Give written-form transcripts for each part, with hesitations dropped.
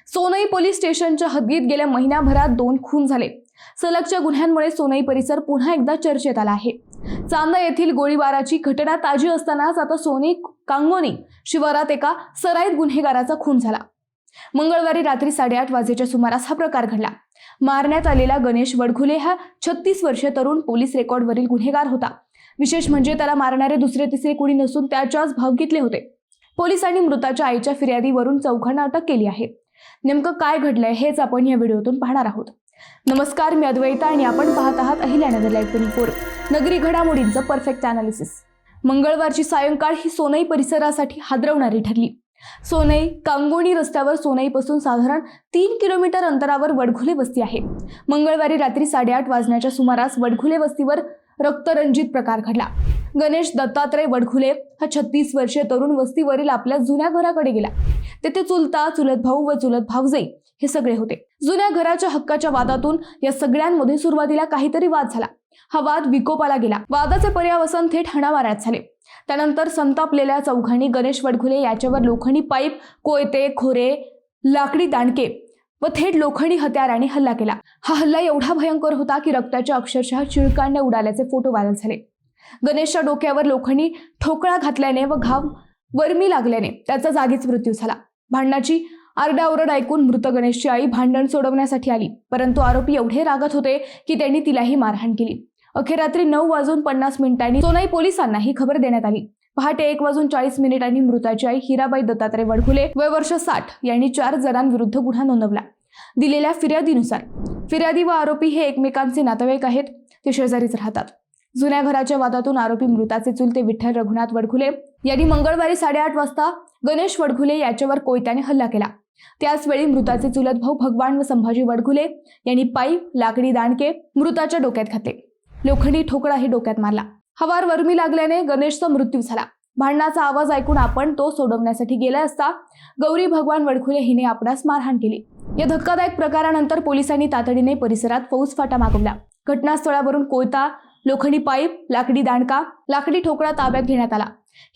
Sonai police स्टेशनच्या हद्दीत गेल्या महिन्याभरात 2 खून झाले। सलगच्या गुन्ह्यांमुळे सोनई परिसर पुन्हा एकदा चर्चेत आला आहे। चांदा येथील गोळीबाराची घटना ताजी असतानाच आता सोनई कांगोनी शिवारात एका सराईत गुन्हेगाराचा खून झाला। मंगळवारी रात्री 8:30 वाजेच्या सुमारास हा प्रकार घडला। मारण्यात आलेला गणेश वडघुले हा 36 वर्षीय तरुण पोलीस रेकॉर्डवरील गुन्हेगार होता। विशेष म्हणजे त्याला मारणारे दुसरे तिसरे कुणी नसून त्याच्याच भावकीतले होते। पोलिसांनी मृताच्या आईच्या फिर्यादीवरून चौघांना अटक केली आहे। नेमकं काय घडलंय हेच आपण या व्हिडिओतून पाहणार आहोत। नमस्कार, मी अद्वैता आणि आपण पाहत आहात अहिल्यानगर लाईव्ह 24, नगरी घडामोडींचं परफेक्ट अनालिसिस। मंगळवारची सायंकाळ ही सोनई परिसरासाठी हादरवणारी ठरली। सोनई कांगोनी रस्त्यावर सोनईपासून साधारण 3 किलोमीटर अंतरावर वडघुले वस्ती आहे। मंगळवारी रात्री 8:30 वाजण्याच्या सुमारास वडघुले वस्तीवर रक्तरंजित प्रकार घडला। गणेश दत्तात्रय वडघुले हा 36 वर्षीय तरुण वस्तीवरील आपल्या जुन्या घराकडे गेला। तेथे चुलता, चुलत भाऊ व चुलत भावजई हे सगळे होते। जुन्या घराच्या हक्काच्या वादातून या सगळ्यांमध्ये सुरुवातीला काहीतरी वाद झाला। हा वाद विकोपाला गेला। वादाचे पर्यावसन थेट हाणामारीत झाले। त्यानंतर संतापलेल्या चौघांनी गणेश वडघुले याच्यावर लोखंडी पाईप, कोयते, खोरे, लाकडी दांडके व थेट लोखंडी हत्याराने हल्ला केला। हा हल्ला एवढा भयंकर होता की रक्ताच्या अक्षरशः चिळकांड्या उडाल्याचे फोटो व्हायरल झाले। गणेशच्या डोक्यावर लोखंडी ठोकळा घातल्याने व घाव वर्मी लागल्याने त्याचा जागीच मृत्यू झाला। भांडणाची आरडाओरड ऐकून मृत गणेशची आई भांडण सोडवण्यासाठी आली, परंतु आरोपी एवढे रागात होते की त्यांनी तिलाही मारहाण केली। अखेर रात्री 9:50 सोनई पोलिसांना ही खबर देण्यात आली। पहाटे 1:40 मृताची आई हिराबाई दत्तात्रय वडघुले वय वर्ष 60 यांनी 4 जणांविरुद्ध गुन्हा नोंदवला। दिलेल्या फिर्यादीनुसार फिर्यादी व आरोपी हे एकमेकांचे नातेवाईक आहेत। ते शेजारीच राहतात। जुन्या घराच्या वादातून आरोपी मृताचे चुलते विठ्ठल रघुनाथ वडघुले यांनी मंगळवारी 8:30 वाजता गणेश वडघुले याच्यावर कोयत्याने हल्ला केला। त्याचवेळी मृताचे चुलत भाऊ भगवान व संभाजी वडघुले यांनी पाईप, लाकडी दांडके मृताच्या डोक्यात घातले। लोखंडी ठोकळाही डोक्यात मारला। हवार वर्मी लागल्याने गणेशचा मृत्यू झाला। भांडणाचा आवाज ऐकून आपण तो सोडवण्यासाठी गेला असता गौरी भगवान वडघुले हिने आपणास मारहाण केली। या धक्कादायक प्रकारानंतर पोलिसांनी तातडीने परिसरात फौजफाटा मागवला। घटनास्थळावरून कोयता, लोखंडी पाईप, लाकडी दांडका, लाकडी ठोकळा ताब्यात घेण्यात आला।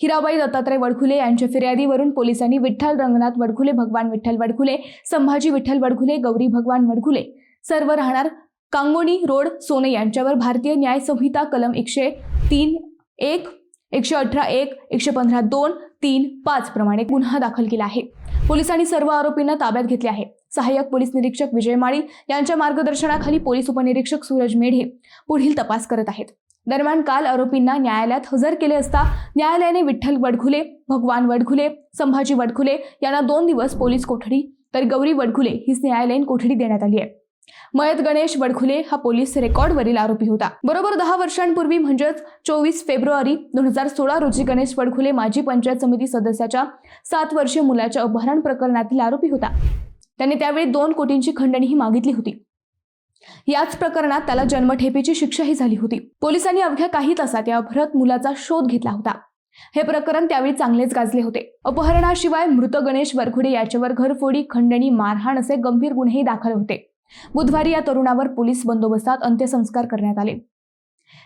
हिराबाई दत्तात्रय वडघुले यांच्या फिर्यादीवरून पोलिसांनी विठ्ठल रंगनाथ वडघुले, भगवान विठ्ठल वडघुले, संभाजी विठ्ठल वडघुले, गौरी भगवान वडघुले सर्व राहणार कांगोनी रोड सोनई यांच्यावर भारतीय न्याय संहिता कलम 103(1), 118(1), 115(2), 3, 5 प्रमाणे गुन्हा दाखल केला आहे। पोलिसांनी सर्व आरोपींना ताब्यात घेतले आहे। सहाय्यक पोलीस निरीक्षक विजय माळी यांच्या मार्गदर्शनाखाली पोलीस उपनिरीक्षक सूरज मेढे पुढील तपास करत आहेत। दरम्यान काल आरोपींना न्यायालयात हजर केले असता न्यायालयाने विठ्ठल वडघुले, भगवान वडघुले, संभाजी वडघुले यांना 2 दिवस पोलीस कोठडी तर गौरी वडघुले हीच न्यायालयीन कोठडी देण्यात आली आहे। मयत गणेश वडघुले हा पोलीस रेकॉर्डवरील आरोपी होता। बरोबर 10 वर्षांपूर्वी म्हणजेच 24 फेब्रुवारी 2016 रोजी गणेश वडघुले माजी पंचायत समिती सदस्याच्या 7 वर्षीय मुलाच्या अपहरण प्रकरणातील आरोपी होता। त्याने त्यावेळी 2 कोटींची खंडणीही मागितली होती। याच प्रकरणात त्याला जन्मठेपेची शिक्षाही झाली होती। पोलिसांनी अवघ्या काही तासात या अपहृत मुलाचा शोध घेतला होता। हे प्रकरण त्यावेळी चांगलेच गाजले होते। अपहरणाशिवाय मृत गणेश वडघुले याच्यावर घरफोडी, खंडणी, मारहाण असे गंभीर गुन्हेही दाखल होते। बुधवारी या तरुणावर पोलीस बंदोबस्तात अंत्यसंस्कार करण्यात आले।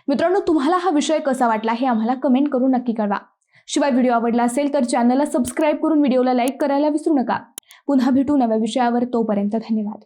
मित्रांनो, तुम्हाला हा विषय कसा वाटला हे आम्हाला कमेंट करून नक्की कळवा। शिवाय व्हिडिओ आवडला असेल तर चॅनलला सबस्क्राईब करून व्हिडिओला लाईक करायला विसरू नका। पुन्हा भेटू नव्या विषयावर, तोपर्यंत धन्यवाद।